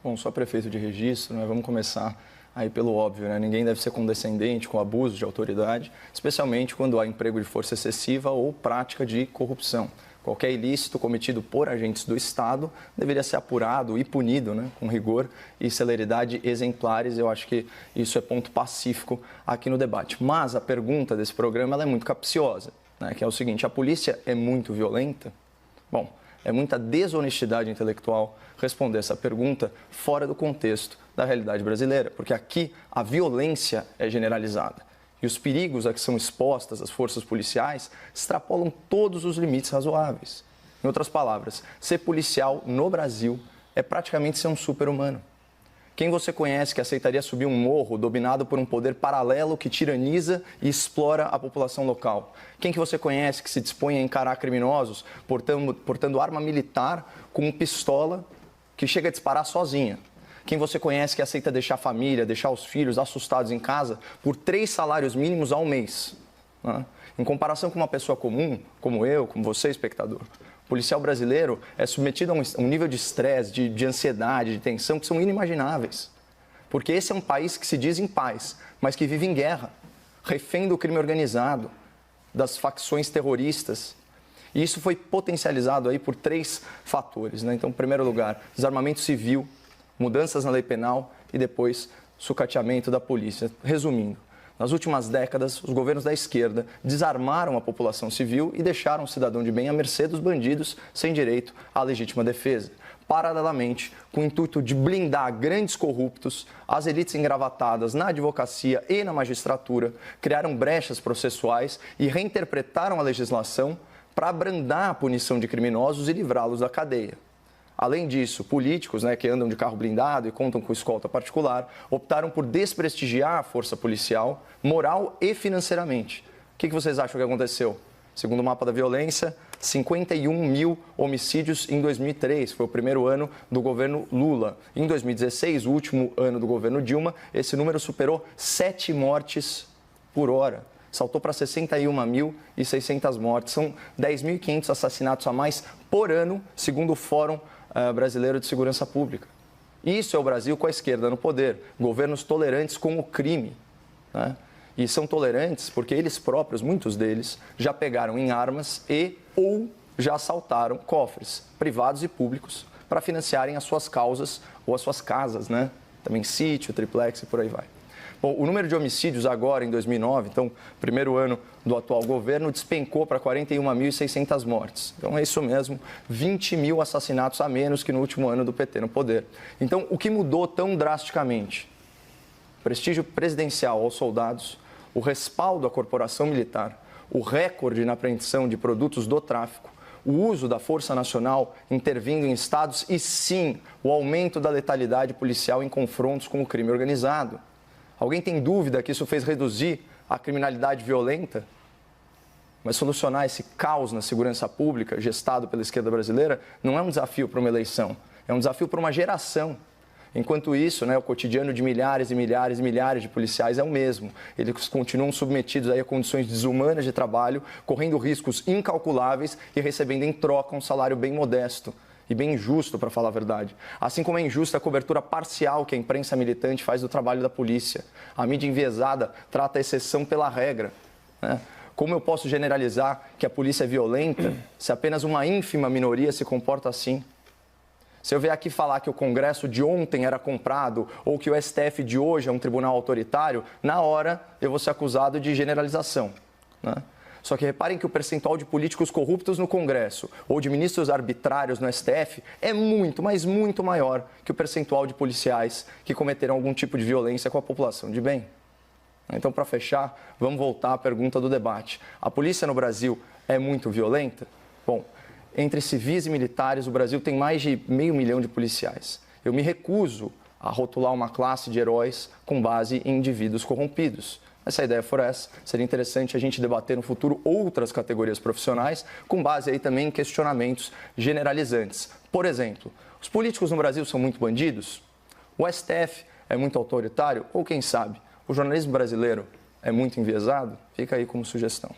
Bom, sou prefeito de registro, né? Vamos começar aí pelo óbvio, né? Ninguém deve ser condescendente com abuso de autoridade, especialmente quando há emprego de força excessiva ou prática de corrupção. Qualquer ilícito cometido por agentes do Estado deveria ser apurado e punido, né? Com rigor e celeridade exemplares. Eu acho que isso é ponto pacífico aqui no debate. Mas a pergunta desse programa ela é muito capciosa, né? Que é o seguinte: a polícia é muito violenta? Bom, é muita desonestidade intelectual responder essa pergunta fora do contexto da realidade brasileira, porque aqui a violência é generalizada e os perigos a que são expostas as forças policiais extrapolam todos os limites razoáveis. Em outras palavras, ser policial no Brasil é praticamente ser um super-humano. Quem você conhece que aceitaria subir um morro dominado por um poder paralelo que tiraniza e explora a população local? Quem que você conhece que se dispõe a encarar criminosos portando arma militar com pistola que chega a disparar sozinha? Quem você conhece que aceita deixar a família, deixar os filhos assustados em casa por 3 salários mínimos ao mês? Né? Em comparação com uma pessoa comum, como eu, como você, espectador, o policial brasileiro é submetido a um nível de estresse, de ansiedade, de tensão que são inimagináveis. Porque esse é um país que se diz em paz, mas que vive em guerra, refém do crime organizado, das facções terroristas. E isso foi potencializado aí por 3 fatores, né? Então, em primeiro lugar, desarmamento civil, mudanças na lei penal e depois sucateamento da polícia. Resumindo, nas últimas décadas, os governos da esquerda desarmaram a população civil e deixaram o cidadão de bem à mercê dos bandidos sem direito à legítima defesa. Paralelamente, com o intuito de blindar grandes corruptos, as elites engravatadas na advocacia e na magistratura criaram brechas processuais e reinterpretaram a legislação para abrandar a punição de criminosos e livrá-los da cadeia. Além disso, políticos, né, que andam de carro blindado e contam com escolta particular, optaram por desprestigiar a força policial, moral e financeiramente. O que vocês acham que aconteceu? Segundo o mapa da violência, 51 mil homicídios em 2003, foi o primeiro ano do governo Lula. Em 2016, o último ano do governo Dilma, esse número superou 7 mortes por hora. Saltou para 61.600 mortes. São 10.500 assassinatos a mais por ano, segundo o Fórum Brasileiro de Segurança Pública. Isso é o Brasil com a esquerda no poder. Governos tolerantes com o crime, né? E são tolerantes porque eles próprios, muitos deles, já pegaram em armas ou já assaltaram cofres privados e públicos para financiarem as suas causas ou as suas casas, né? Também sítio, triplex e por aí vai. Bom, o número de homicídios agora, em 2009, então, primeiro ano do atual governo, despencou para 41.600 mortes. Então, é isso mesmo, 20 mil assassinatos a menos que no último ano do PT no poder. Então, o que mudou tão drasticamente? Prestígio presidencial aos soldados, o respaldo à corporação militar, o recorde na apreensão de produtos do tráfico, o uso da Força Nacional intervindo em estados e, sim, o aumento da letalidade policial em confrontos com o crime organizado. Alguém tem dúvida que isso fez reduzir a criminalidade violenta? Mas solucionar esse caos na segurança pública, gestado pela esquerda brasileira, não é um desafio para uma eleição, é um desafio para uma geração. Enquanto isso, né, o cotidiano de milhares e milhares e milhares de policiais é o mesmo. Eles continuam submetidos aí a condições desumanas de trabalho, correndo riscos incalculáveis e recebendo em troca um salário bem modesto. E bem injusto, para falar a verdade. Assim como é injusta a cobertura parcial que a imprensa militante faz do trabalho da polícia. A mídia enviesada trata a exceção pela regra, né? Como eu posso generalizar que a polícia é violenta se apenas uma ínfima minoria se comporta assim? Se eu vier aqui falar que o Congresso de ontem era comprado ou que o STF de hoje é um tribunal autoritário, na hora eu vou ser acusado de generalização, né? Só que reparem que o percentual de políticos corruptos no Congresso ou de ministros arbitrários no STF é muito, mas muito maior que o percentual de policiais que cometeram algum tipo de violência com a população de bem. Então, para fechar, vamos voltar à pergunta do debate. A polícia no Brasil é muito violenta? Bom, entre civis e militares, o Brasil tem mais de 500 mil de policiais. Eu me recuso a rotular uma classe de heróis com base em indivíduos corrompidos. Se a ideia for essa, seria interessante a gente debater no futuro outras categorias profissionais, com base aí também em questionamentos generalizantes. Por exemplo, os políticos no Brasil são muito bandidos? O STF é muito autoritário? Ou quem sabe, o jornalismo brasileiro é muito enviesado? Fica aí como sugestão.